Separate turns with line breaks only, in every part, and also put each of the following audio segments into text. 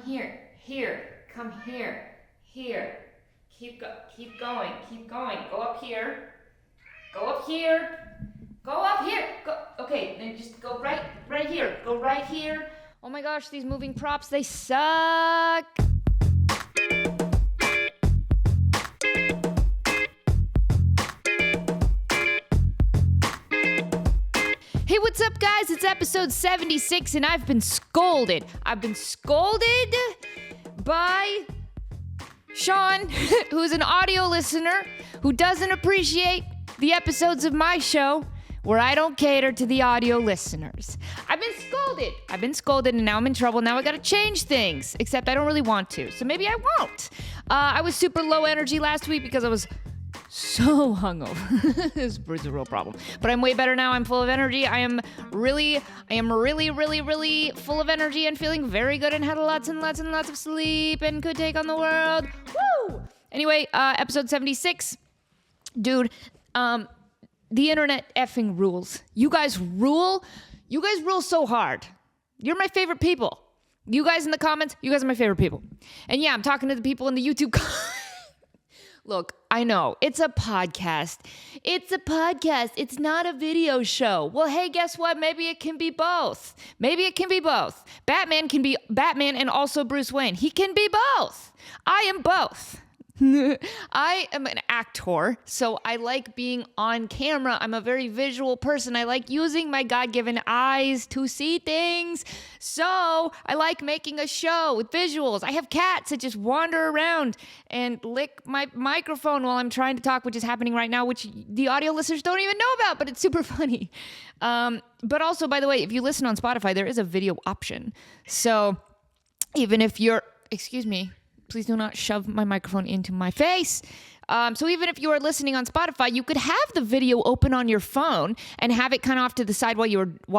here, come here, here. Keep going. Go up here. Okay, then just go right here. Go right here. Oh my gosh, these moving props, they suck. Hey, what's up, guys? It's episode 76, and I've been scolded. I've been scolded by Sean, who's an audio listener who doesn't appreciate the episodes of my show where I don't cater to the audio listeners. I've been scolded, and now I'm in trouble. Now I gotta change things, except I don't really want to, so maybe I won't. I was super low energy last week because I was so hungover. This is a real problem. But I'm way better now. I'm full of energy. I am really full of energy and feeling very good and had lots and lots of sleep and could take on the world. Woo! Anyway, episode 76. Dude, the internet effing rules. You guys rule. You guys rule so hard. You're my favorite people. You guys in the comments, you guys are my favorite people. And yeah, I'm talking to the people in the YouTube comments. Look, I know, it's a podcast. It's not a video show. Well, hey, guess what? Maybe it can be both. Batman can be Batman and also Bruce Wayne. He can be both. I am both. I am an actor, so I like being on camera. I'm a very visual person. I like using my God-given eyes to see things. So I like making a show with visuals. I have cats that just wander around and lick my microphone while I'm trying to talk, which is happening right now, which the audio listeners don't even know about, but it's super funny. But also, by the way, if you listen on Spotify, there is a video option. So even if you're, excuse me, please do not shove my microphone into my face. So even if you are listening on Spotify, you could have the video open on your phone and have it kind of off to the side while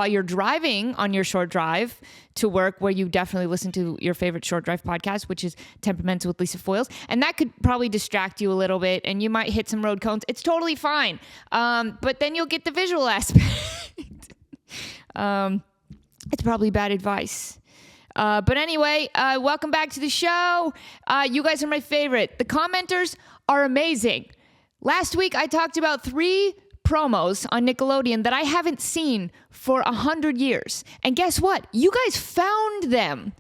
you're driving on your short drive to work, where you definitely listen to your favorite short drive podcast, which is Temperamental with Lisa Foiles. And that could probably distract you a little bit, and you might hit some road cones. It's totally fine. But then you'll get the visual aspect. It's probably bad advice. But anyway, welcome back to the show. You guys are my favorite. The commenters are amazing. Last week, I talked about 3 promos on Nickelodeon that I haven't seen for 100 years. And guess what? You guys found them.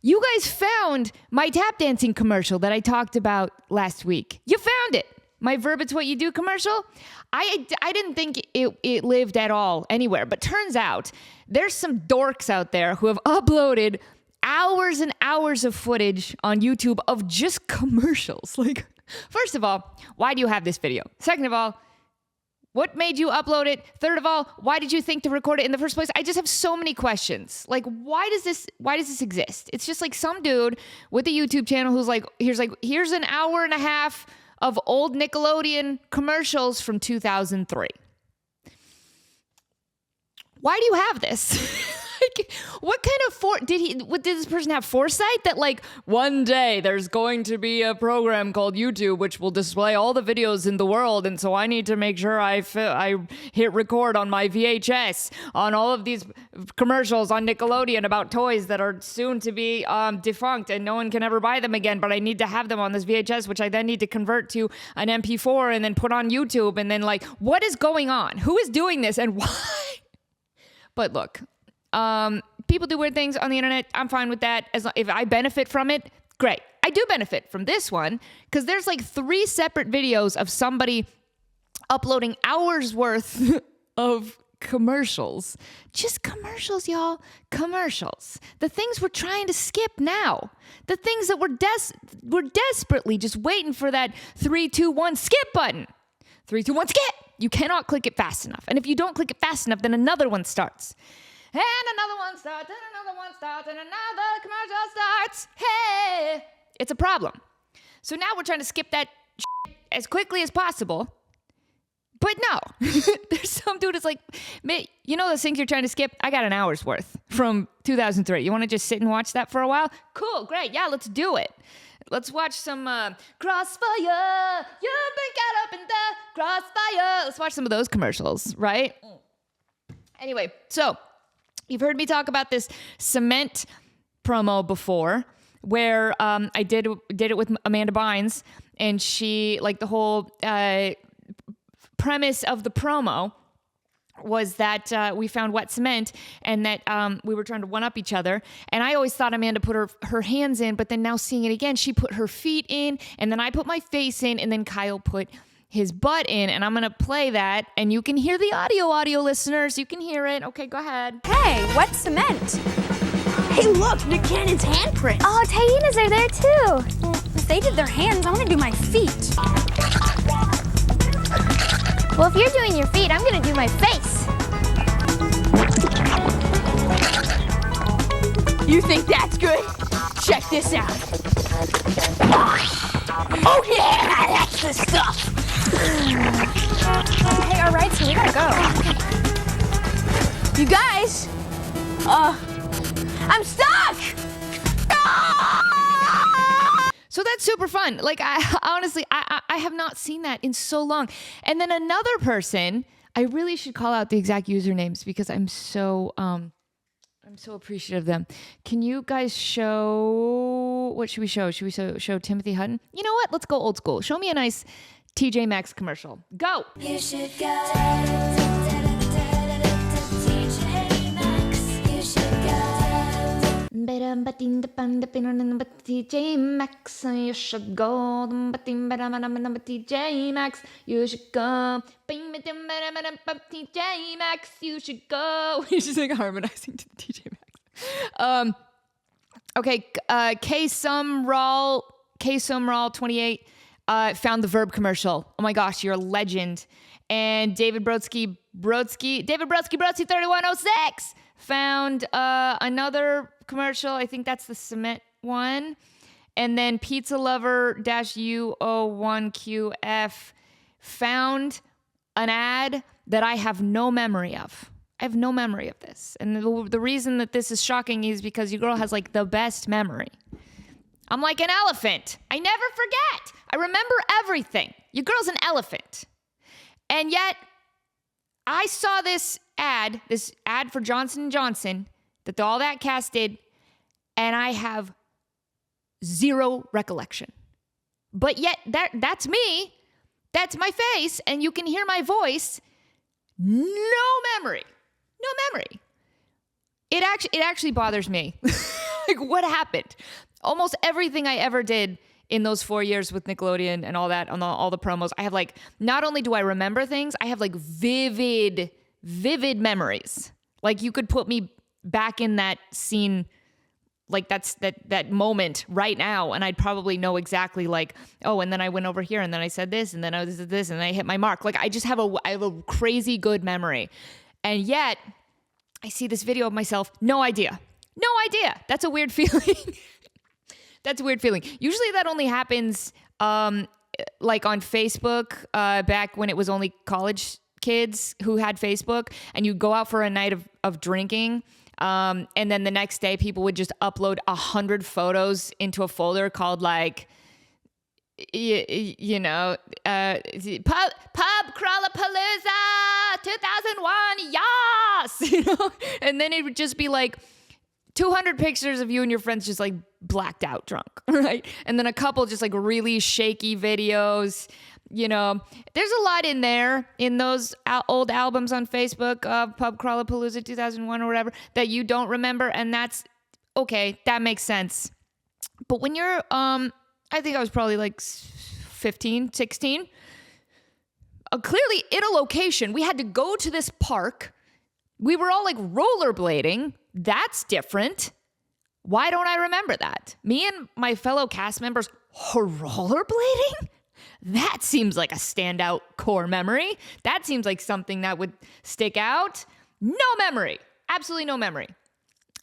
You guys found my tap dancing commercial that I talked about last week. You found it. My Verb It's What You Do commercial. I didn't think it lived at all anywhere, but turns out there's some dorks out there who have uploaded hours and hours of footage on YouTube of just commercials. Like, first of all, why do you have this video? Second of all, what made you upload it? Third of all, why did you think to record it in the first place? I just have so many questions. Like, why does this exist? It's just like some dude with a YouTube channel who's like, here's an hour and a half of old Nickelodeon commercials from 2003. Why do you have this? Like, what kind of did this person have foresight that, like, one day there's going to be a program called YouTube which will display all the videos in the world, and so I need to make sure I hit record on my VHS on all of these commercials on Nickelodeon about toys that are soon to be defunct and no one can ever buy them again, but I need to have them on this VHS, which I then need to convert to an MP4 and then put on YouTube, and then, like, what is going on? Who is doing this and why? But look, people do weird things on the internet. I'm fine with that. If I benefit from it, great. I do benefit from this one because there's like 3 separate videos of somebody uploading hours worth of commercials. Just commercials, y'all. Commercials. The things we're trying to skip now. The things that we're desperately just waiting for that 3, 2, 1 skip button. 3, 2, 1 skip. You cannot click it fast enough. And if you don't click it fast enough, then another one starts. And another one starts, and another one starts, and another commercial starts. Hey! It's a problem. So now we're trying to skip that shit as quickly as possible. But no. There's some dude that's like, you know those things you're trying to skip? I got an hour's worth from 2003. You want to just sit and watch that for a while? Cool, great. Yeah, let's do it. Let's watch some Crossfire. You've been caught up in the crossfire. Let's watch some of those commercials, right? Anyway, so you've heard me talk about this cement promo before. where I did it with Amanda Bynes, and she, like, the whole premise of the promo was that we found wet cement and that we were trying to one-up each other. And I always thought Amanda put her hands in, but then now seeing it again, she put her feet in, and then I put my face in, and then Kyle put his butt in. And I'm going to play that, and you can hear the audio listeners. You can hear it. Okay, go ahead.
Hey, wet cement.
Hey, look, Nick Cannon's handprints.
Oh, Taina's are there too. Well, if they did their hands, I want to do my feet.
Well, if you're doing your feet, I'm gonna do my face.
You think that's good? Check this out. Oh yeah, that's the stuff.
Hey, all right, so we gotta go.
You guys, I'm stuck.
So that's super fun. Like, I honestly have not seen that in so long. And then another person, I really should call out the exact usernames because I'm so appreciative of them. Can you guys show, what should we show? Should we show Timothy Hutton? You know what? Let's go old school. Show me a nice TJ Maxx commercial. Go.
You should go to TJ Maxx. You should go.
TJ Maxx, you should go. TJ Maxx, you should go. TJ Maxx, you should go. He's just like harmonizing to TJ Maxx. Okay, K-Sumral 28 found the Verb commercial. Oh my gosh, you're a legend. And David Brodsky 3106 found another commercial. I think that's the cement one. And then Pizza Lover -U01QF found an ad that I have no memory of. I have no memory of this. And the reason that this is shocking is because your girl has like the best memory. I'm like an elephant. I never forget. I remember everything. Your girl's an elephant. And yet I saw this ad for Johnson & Johnson that all that cast did, and I have zero recollection. But yet that's me. That's my face, and you can hear my voice. No memory. No memory. It actually bothers me. Like, what happened? Almost everything I ever did in those 4 years with Nickelodeon and all that, on all the promos, I have like, not only do I remember things, I have like vivid memories. Like, you could put me back in that scene, like that moment right now, and I'd probably know exactly like, oh, and then I went over here, and then I said this, and then I did this, and then I hit my mark. Like, I have a crazy good memory. And yet I see this video of myself, no idea. That's a weird feeling. That's a weird feeling. Usually that only happens like on Facebook, back when it was only college kids who had Facebook, and you go out for a night of drinking, and then the next day people would just upload 100 photos into a folder called like, you know, Pub Crawlerpalooza 2001, yes! You know? And then it would just be like 200 pictures of you and your friends just like blacked out drunk, right? And then a couple just like really shaky videos. You know, there's a lot in there in those old albums on Facebook, Pub Crawlerpalooza 2001 or whatever, that you don't remember. And that's okay. That makes sense. But when you're, I think I was probably like 15, 16, clearly in a location, we had to go to this park. We were all like rollerblading. That's different. Why don't I remember that? Me and my fellow cast members rollerblading? That seems like a standout core memory. That seems like something that would stick out. No memory. Absolutely no memory.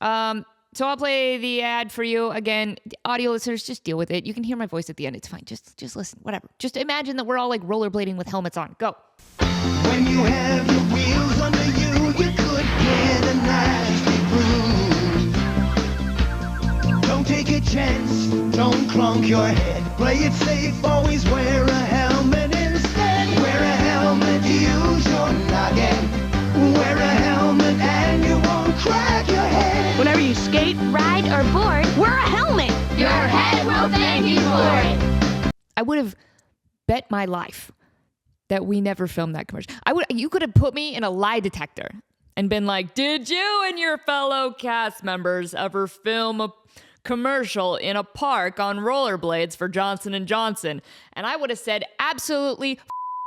So I'll play the ad for you. Again, audio listeners, just deal with it. You can hear my voice at the end. It's fine. Just listen. Whatever. Just imagine that we're all like rollerblading with helmets on. Go.
When you have your wheels under you could get a nasty bruise. Don't take a chance. Don't clunk your head. Play it safe. Always wear a helmet instead. Wear a helmet. Use your noggin. Wear a helmet and you won't crack your head.
Whenever you skate,
skate, ride, or board,
Wear a helmet.
Your head will thank you for it.
I would have bet my life that we never filmed that commercial. You could have put me in a lie detector and been like, did you and your fellow cast members ever film a commercial in a park on rollerblades for Johnson & Johnson? And I would have said, absolutely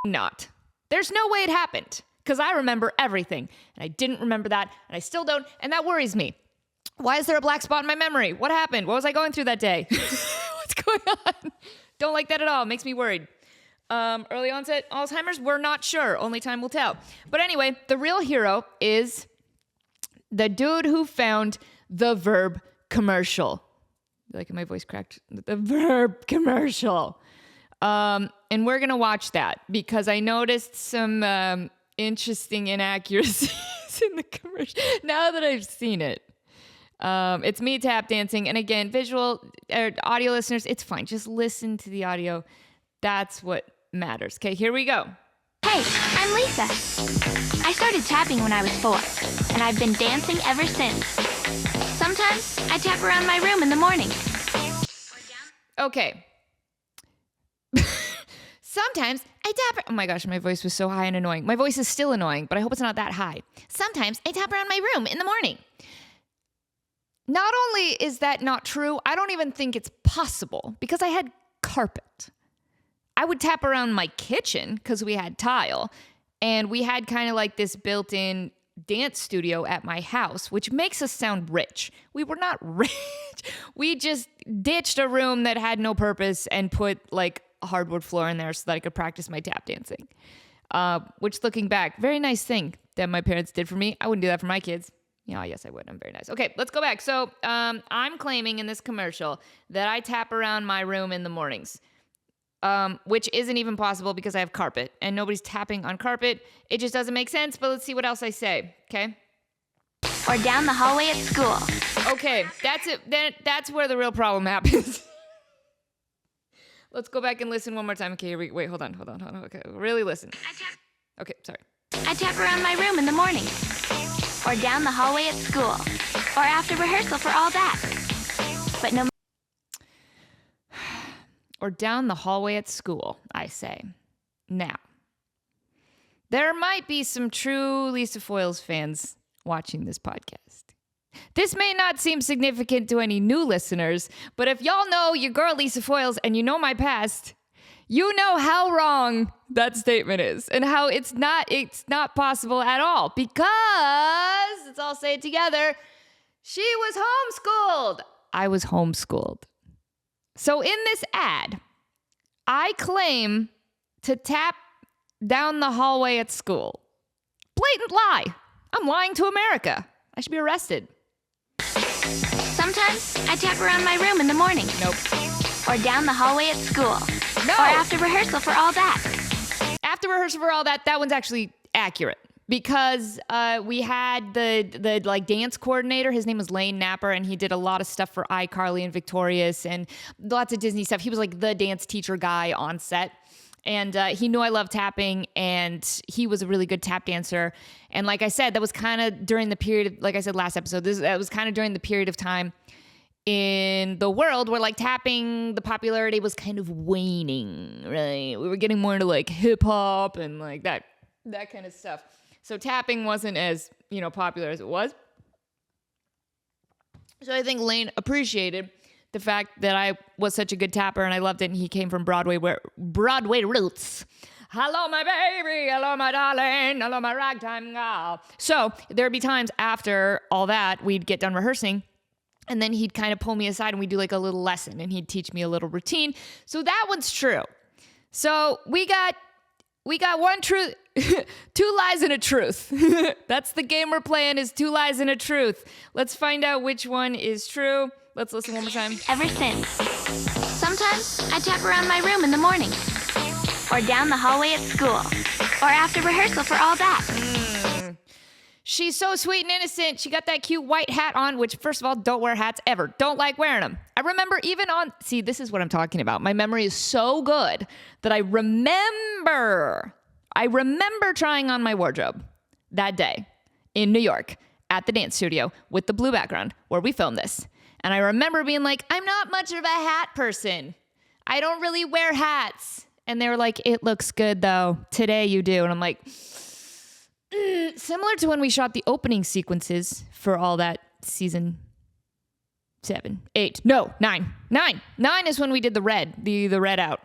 not. There's no way it happened, because I remember everything. And I didn't remember that, and I still don't, and that worries me. Why is there a black spot in my memory? What happened? What was I going through that day? What's going on? Don't like that at all. Makes me worried. Early onset Alzheimer's? We're not sure. Only time will tell. But anyway, the real hero is the dude who found the Verb commercial. Like my voice cracked. The Verb commercial. And we're going to watch that because I noticed some interesting inaccuracies in the commercial now that I've seen it. It's me tap dancing. And again, visual audio listeners, it's fine. Just listen to the audio. That's what matters. Okay, here we go.
Hey, I'm Lisa. I started tapping when I was 4, and I've been dancing ever since. Sometimes I tap around my room in the morning.
Okay. Sometimes I tap. Oh my gosh, my voice was so high and annoying. My voice is still annoying, but I hope it's not that high. Sometimes I tap around my room in the morning. Not only is that not true, I don't even think it's possible because I had carpet. I would tap around my kitchen because we had tile, and we had kind of like this built-in dance studio at my house, which makes us sound rich. We were not rich. We just ditched a room that had no purpose and put like a hardwood floor in there so that I could practice my tap dancing. Which, looking back, very nice thing that my parents did for me. I wouldn't do that for my kids. Yeah, yes, I would. I'm very nice. Okay, let's go back. So I'm claiming in this commercial that I tap around my room in the mornings. Which isn't even possible because I have carpet and nobody's tapping on carpet. It just doesn't make sense, but let's see what else I say, okay?
Or down the hallway at school.
Okay, that's it. Then that's where the real problem happens. Let's go back and listen one more time. Okay, wait, hold on. Okay, really listen. Okay, sorry.
I tap around my room in the morning. Or down the hallway at school. Or after rehearsal for all that. But no.
Or down the hallway at school, I say. Now, there might be some true Lisa Foyles fans watching this podcast. This may not seem significant to any new listeners, but if y'all know your girl Lisa Foyles and you know my past, you know how wrong that statement is and how it's not possible at all because, let's all say it together, she was homeschooled. I was homeschooled. So in this ad, I claim to tap down the hallway at school. Blatant lie. I'm lying to America. I should be arrested.
Sometimes I tap around my room in the morning.
Nope.
Or down the hallway at school.
No.
Or after rehearsal for all that.
After rehearsal for all that one's actually accurate. Because we had the like dance coordinator. His name was Lane Napper, and he did a lot of stuff for iCarly and Victorious and lots of Disney stuff. He was like the dance teacher guy on set. And he knew I loved tapping, and he was a really good tap dancer. And like I said, that was kind of during the period, like I said last episode, that was kind of during the period of time in the world where like tapping, the popularity was kind of waning, right? We were getting more into like hip hop and like that kind of stuff. So tapping wasn't as, popular as it was. So I think Lane appreciated the fact that I was such a good tapper and I loved it, and he came from Broadway roots. Hello, my baby. Hello, my darling. Hello, my ragtime gal. So there'd be times after all that, we'd get done rehearsing, and then he'd kind of pull me aside and we'd do like a little lesson, and he'd teach me a little routine. So that one's true. So we got one truth, 2 lies and a truth. That's the game we're playing, is 2 lies and a truth. Let's find out which one is true. Let's listen one more time.
Ever since. Sometimes I tap around my room in the morning. Or down the hallway at school. Or after rehearsal for all that.
She's so sweet and innocent. She got that cute white hat on, which, first of all, don't wear hats ever. Don't like wearing them. I remember even see, this is what I'm talking about. My memory is so good that I remember trying on my wardrobe that day in New York at the dance studio with the blue background where we filmed this. And I remember being like, I'm not much of a hat person. I don't really wear hats. And they were like, it looks good though. Today you do. And I'm like, similar to when we shot the opening sequences for all that season 7, 8, no, 9. 9 is when we did the red out.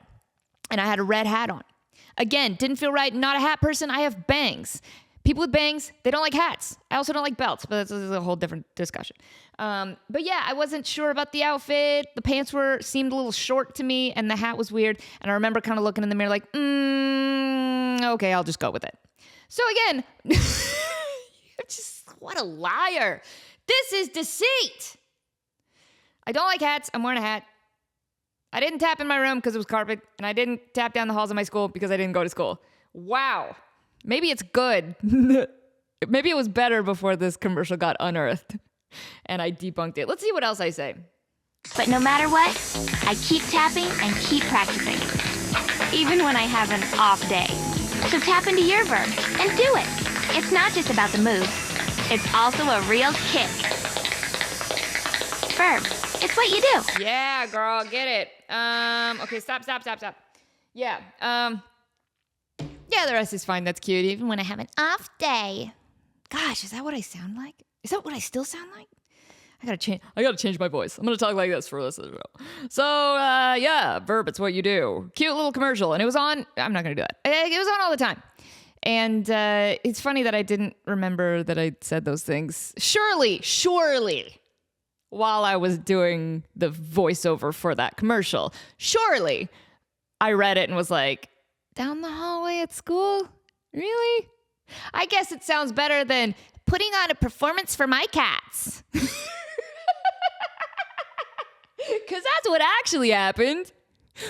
And I had a red hat on. Again, didn't feel right. Not a hat person. I have bangs. People with bangs, they don't like hats. I also don't like belts, but that's a whole different discussion. But yeah, I wasn't sure about the outfit. The pants seemed a little short to me, and the hat was weird. And I remember kind of looking in the mirror like, okay, I'll just go with it. So again, what a liar. This is deceit. I don't like hats. I'm wearing a hat. I didn't tap in my room because it was carpet, and I didn't tap down the halls of my school because I didn't go to school. Wow. Maybe it's good. Maybe it was better before this commercial got unearthed and I debunked it. Let's see what else I say.
But no matter what, I keep tapping and keep practicing, even when I have an off day. So tap into your verb and do it. It's not just about the move. It's also a real kick. Verb. It's what you do.
Yeah, girl, get it. Okay, stop. Yeah, yeah, the rest is fine. That's cute. Even when I have an off day. Gosh, is that what I sound like? Is that what I still sound like? I gotta change my voice. I'm gonna talk like this for this as well. So, yeah, verb, it's what you do. Cute little commercial. And it was on, I'm not gonna do that. It was on all the time. And it's funny that I didn't remember that I said those things. Surely, while I was doing the voiceover for that commercial, surely I read it and was like, down the hallway at school? Really? I guess it sounds better than putting on a performance for my cats. Because that's what actually happened.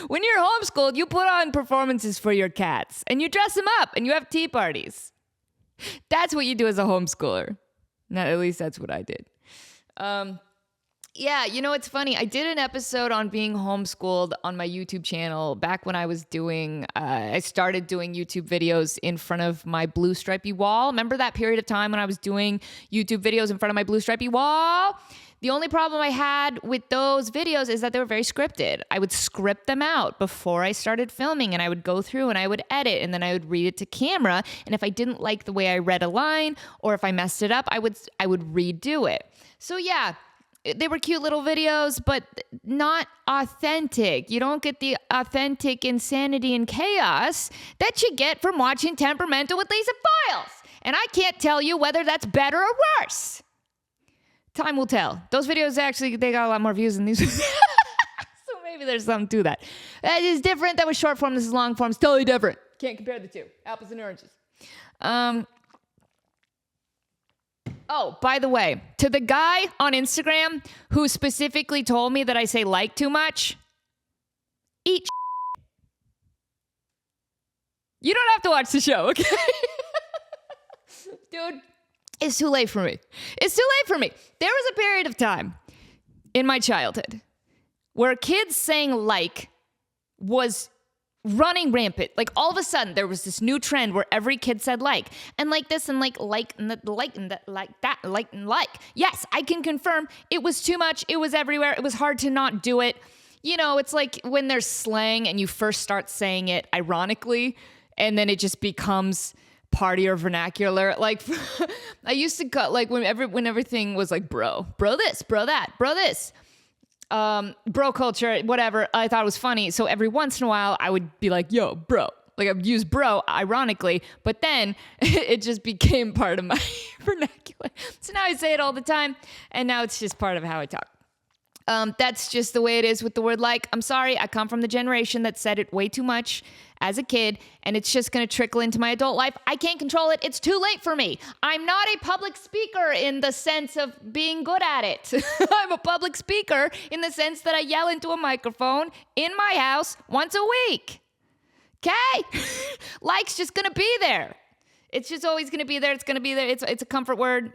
When you're homeschooled, you put on performances for your cats and you dress them up and you have tea parties. That's what you do as a homeschooler. At least that's what I did. Yeah, you know, it's funny. I did an episode on being homeschooled on my YouTube channel back when I was I started doing YouTube videos in front of my blue stripy wall. Remember that period of time when I was doing YouTube videos in front of my blue stripy wall? The only problem I had with those videos is that they were very scripted. I would script them out before I started filming, and I would go through and I would edit, and then I would read it to camera. And if I didn't like the way I read a line, or if I messed it up, I would redo it. So yeah, they were cute little videos, but not authentic. You don't get the authentic insanity and chaos that you get from watching Temperamental with Lisa Foiles. And I can't tell you whether that's better or worse. Time will tell. Those videos actually, they got a lot more views than these. So maybe there's something to that. That is different. That was short form. This is long form. It's totally different. Can't compare the two. Apples and oranges. Oh, by the way, to the guy on Instagram who specifically told me that I say like too much, eat shit. You don't have to watch the show, okay? Dude, it's too late for me. It's too late for me. There was a period of time in my childhood where kids saying like was running rampant. Like all of a sudden there was this new trend where every kid said like, and like this and like and that, like and that, like that, like and like. Yes, I can confirm it was too much. It was everywhere. It was hard to not do it. You know, it's like when there's slang and you first start saying it ironically and then it just becomes part of your vernacular. Like I used to cut like when everything was like bro this, bro that, bro this. Bro culture, whatever. I thought it was funny. So every once in a while I would be like, yo, bro. Like I'd use bro ironically, but then it just became part of my vernacular. So now I say it all the time and now it's just part of how I talk. That's just the way it is with the word like. I'm sorry, I come from the generation that said it way too much as a kid, and it's just going to trickle into my adult life. I can't control it. It's too late for me. I'm not a public speaker in the sense of being good at it. I'm a public speaker in the sense that I yell into a microphone in my house once a week. Okay? Like's just going to be there. It's just always going to be there. It's going to be there. It's a comfort word.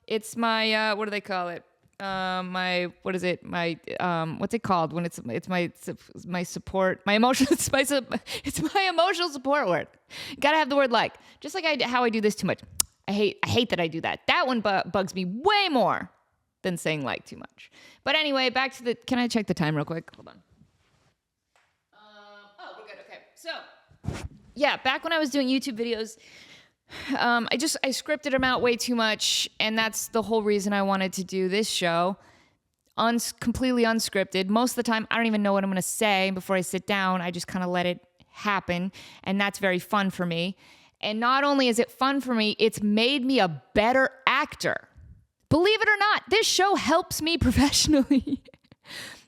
It's my, what do they call it? What's it called when it's my support, my emotional, it's my emotional support word. Gotta have the word like, just like how I do this too much. I hate that I do that. That one bugs me way more than saying like too much. But anyway, back to can I check the time real quick? Hold on. Oh, we're good. Okay. So, yeah, back when I was doing YouTube videos, I scripted them out way too much, and that's the whole reason I wanted to do this show. Completely unscripted. Most of the time, I don't even know what I'm going to say before I sit down. I just kind of let it happen, and that's very fun for me. And not only is it fun for me, it's made me a better actor. Believe it or not, this show helps me professionally.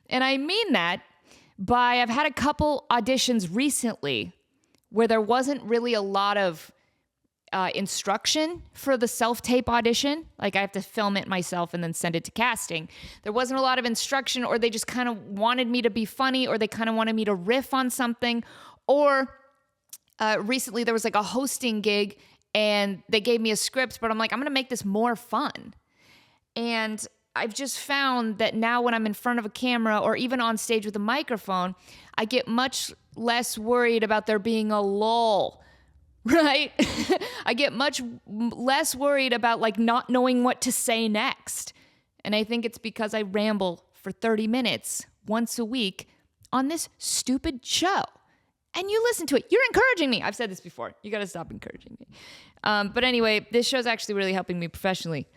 And I mean that by I've had a couple auditions recently where there wasn't really a lot of instruction for the self-tape audition. Like I have to film it myself and then send it to casting. There wasn't a lot of instruction, or they just kind of wanted me to be funny, or they kind of wanted me to riff on something. Or recently there was like a hosting gig and they gave me a script, but I'm like, I'm going to make this more fun. And I've just found that now when I'm in front of a camera or even on stage with a microphone, I get much less worried about there being a lull, right? I get much less worried about like not knowing what to say next. And I think it's because I ramble for 30 minutes once a week on this stupid show. And you listen to it. You're encouraging me. I've said this before. You got to stop encouraging me. But anyway, this show's actually really helping me professionally.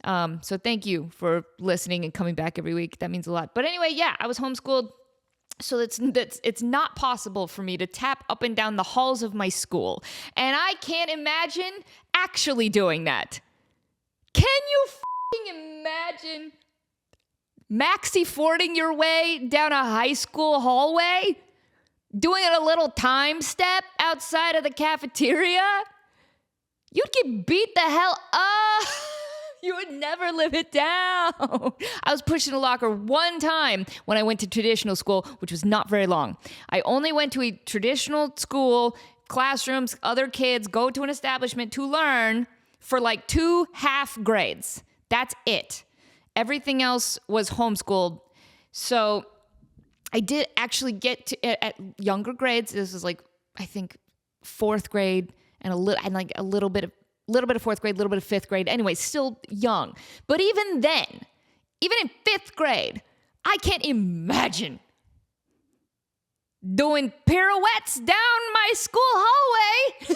So thank you for listening and coming back every week. That means a lot. But anyway, yeah, I was homeschooled. So it's not possible for me to tap up and down the halls of my school. And I can't imagine actually doing that. Can you f***ing imagine maxi fording your way down a high school hallway? Doing a little time step outside of the cafeteria? You'd get beat the hell up. You would never live it down. I was pushed in a locker one time when I went to traditional school, which was not very long. I only went to a traditional school, classrooms, other kids, go to an establishment to learn for like 2 half grades. That's it. Everything else was homeschooled. So I did actually get to at younger grades. This was like, I think, 4th grade and a little bit of fourth grade, a little bit of 5th grade. Anyway, still young. But even then, even in 5th grade, I can't imagine doing pirouettes down my school hallway.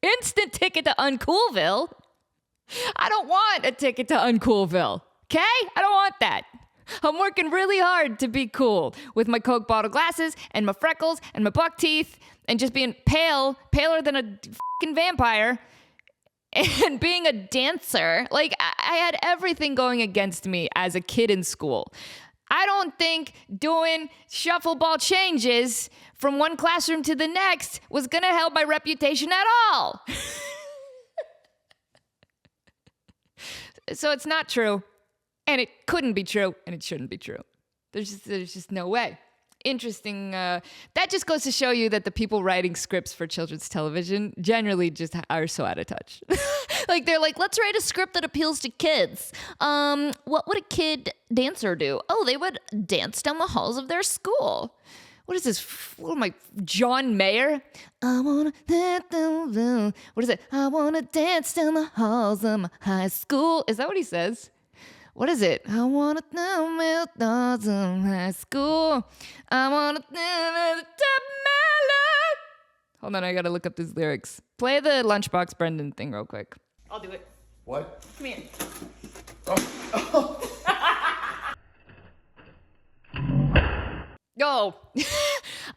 Instant ticket to Uncoolville. I don't want a ticket to Uncoolville, okay? I don't want that. I'm working really hard to be cool with my Coke bottle glasses and my freckles and my buck teeth and just being paler than a fucking vampire and being a dancer. Like, I had everything going against me as a kid in school. I don't think doing shuffle ball changes from one classroom to the next was going to help my reputation at all. So it's not true. And it couldn't be true, and it shouldn't be true. There's just no way. Interesting. That just goes to show you that the people writing scripts for children's television generally just are so out of touch. Like, they're like, let's write a script that appeals to kids. What would a kid dancer do? Oh, they would dance down the halls of their school. What is this? What am I, John Mayer? I wanna dance. What is it? I wanna dance down the halls of my high school. Is that what he says? What is it? I want to know my thoughts in high school. I want to know at the top of my life. Hold on, I gotta look up these lyrics. Play the Lunchbox Brendan thing real quick. I'll do it.
What?
Come here.
Oh.
Go.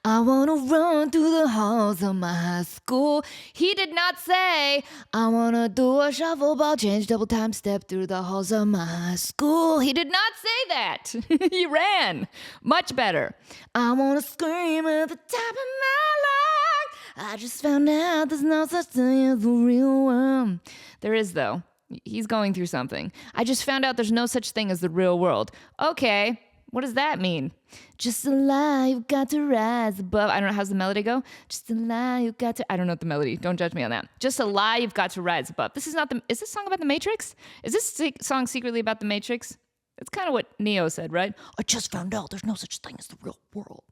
I want to run through the halls of my high school. He did not say, I want to do a shuffle ball change, double time step through the halls of my high school. He did not say that. He ran. Much better. I want to scream at the top of my lungs. I just found out there's no such thing as the real world. There is, though. He's going through something. I just found out there's no such thing as the real world. Okay. What does that mean? Just a lie, you've got to rise above. I don't know, how's the melody go? Just a lie, you've got to... I don't know the melody. Don't judge me on that. Just a lie, you've got to rise above. This is not the... Is this song about the Matrix? Is this song secretly about the Matrix? That's kind of what Neo said, right? I just found out there's no such thing as the real world.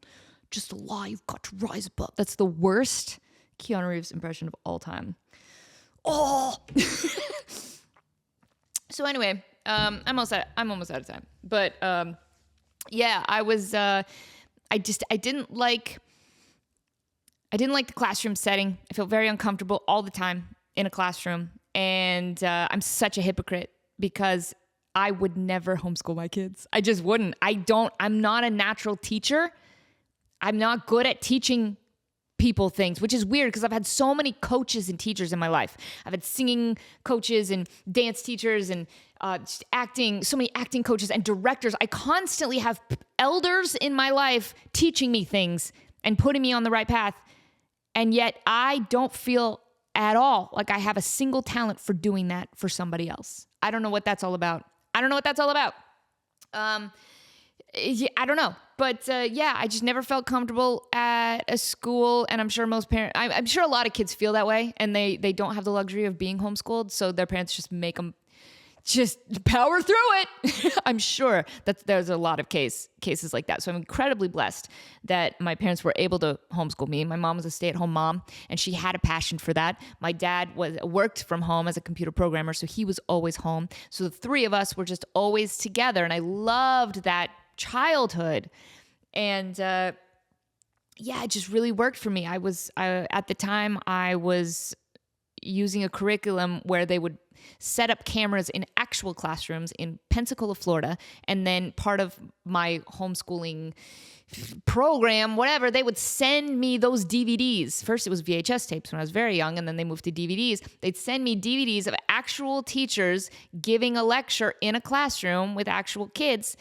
Just a lie, you've got to rise above. That's the worst Keanu Reeves impression of all time. Oh. So anyway, I'm almost out of time. But yeah, I didn't like the classroom setting. I felt very uncomfortable all the time in a classroom. And I'm such a hypocrite because I would never homeschool my kids. I just wouldn't. I'm not a natural teacher. I'm not good at teaching people things, which is weird because I've had so many coaches and teachers in my life. I've had singing coaches and dance teachers and so many acting coaches and directors. I constantly have elders in my life teaching me things and putting me on the right path. And yet I don't feel at all like I have a single talent for doing that for somebody else. I don't know what that's all about. Yeah, I don't know. But yeah, I just never felt comfortable at a school. And I'm sure most parents, I'm sure a lot of kids feel that way. And they don't have the luxury of being homeschooled. So their parents just make them just power through it. I'm sure that there's a lot of cases like that. So I'm incredibly blessed that my parents were able to homeschool me. My mom was a stay-at-home mom, and she had a passion for that. My dad worked from home as a computer programmer, so he was always home. So the three of us were just always together, and I loved that childhood. And yeah, it just really worked for me. At the time, I was using a curriculum where they would set up cameras in actual classrooms in Pensacola, Florida. And then part of my homeschooling program, whatever, they would send me those DVDs. First, it was VHS tapes when I was very young, and then they moved to DVDs. They'd send me DVDs of actual teachers giving a lecture in a classroom with actual kids.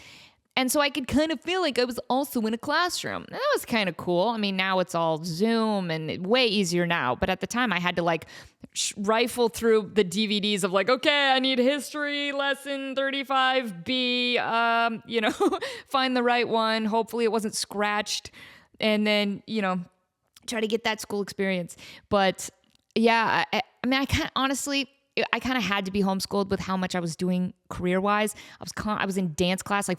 And so I could kind of feel like I was also in a classroom. That was kind of cool. I mean, now it's all Zoom and way easier now. But at the time, I had to like rifle through the DVDs of like, okay, I need history lesson 35B, find the right one. Hopefully it wasn't scratched. And then, try to get that school experience. But yeah, I mean, I kind of had to be homeschooled with how much I was doing career-wise. I was in dance class like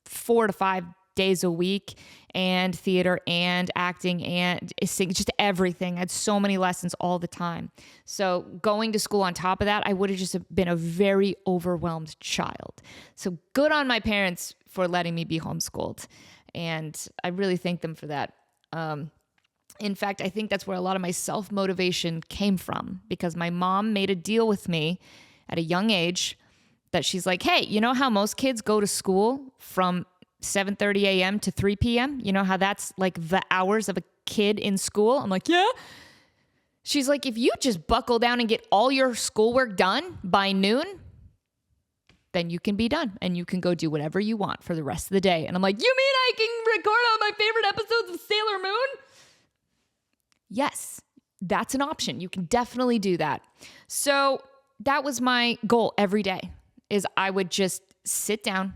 4 to 5 days a week, and theater and acting and just everything. I had so many lessons all the time. So going to school on top of that, I would have just been a very overwhelmed child. So good on my parents for letting me be homeschooled. And I really thank them for that. In fact, I think that's where a lot of my self-motivation came from, because my mom made a deal with me at a young age that she's like, hey, you know how most kids go to school from 7:30 a.m. to 3 p.m.? You know how that's like the hours of a kid in school? I'm like, yeah. She's like, if you just buckle down and get all your schoolwork done by noon, then you can be done and you can go do whatever you want for the rest of the day. And I'm like, you mean I can record all my favorite episodes of Sailor Moon? Yes, that's an option. You can definitely do that. So that was my goal every day, is I would just sit down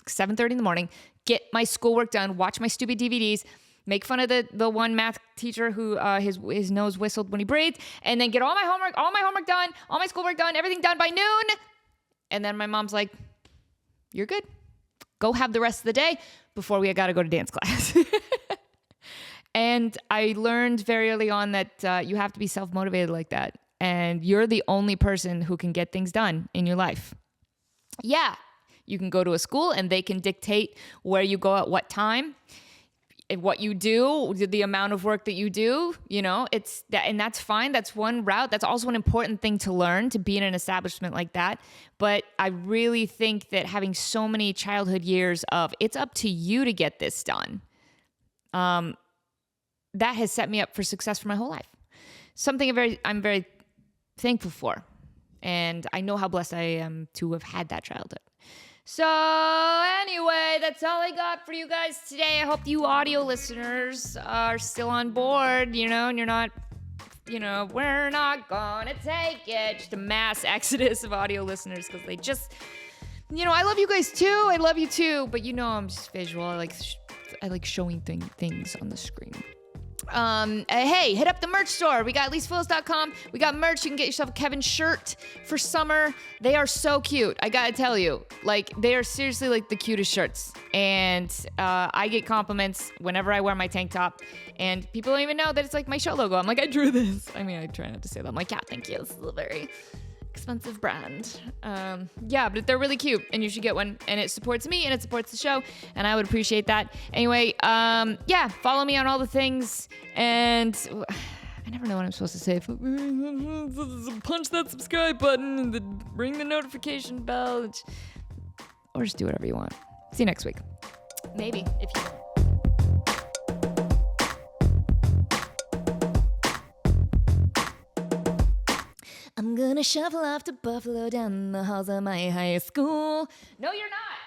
7:30 in the morning, get my schoolwork done, watch my stupid DVDs, make fun of the one math teacher who his nose whistled when he breathed, and then get all my homework done, all my schoolwork done, everything done by noon. And then my mom's like, you're good. Go have the rest of the day before we got to go to dance class. And I learned very early on that you have to be self-motivated like that. And you're the only person who can get things done in your life. Yeah, you can go to a school and they can dictate where you go at what time, and what you do, the amount of work that you do, it's that, and that's fine. That's one route. That's also an important thing to learn, to be in an establishment like that. But I really think that having so many childhood years of it's up to you to get this done, that has set me up for success for my whole life. Something I'm very thankful for. And I know how blessed I am to have had that childhood. So anyway, that's all I got for you guys today. I hope you audio listeners are still on board, and you're not, we're not gonna take it. Just a mass exodus of audio listeners because they just, I love you guys too. I love you too. But I'm just visual. I like showing things on the screen. Hey, hit up the merch store. We got leastfools.com. We got merch. You can get yourself a Kevin shirt for summer. They are so cute. I gotta tell you, like, they are seriously like the cutest shirts. And I get compliments whenever I wear my tank top. And people don't even know that it's like my show logo. I'm like, I drew this. I mean, I try not to say that. I'm like, yeah, thank you. This is a very expensive brand. Yeah, but they're really cute and you should get one, and it supports me and it supports the show, and I would appreciate that. Anyway, yeah, follow me on all the things, and I never know what I'm supposed to say. Punch that subscribe button and ring the notification bell, or just do whatever you want. See you next week. Maybe, if you want. I'm gonna shuffle off to Buffalo down the halls of my high school. No, you're not.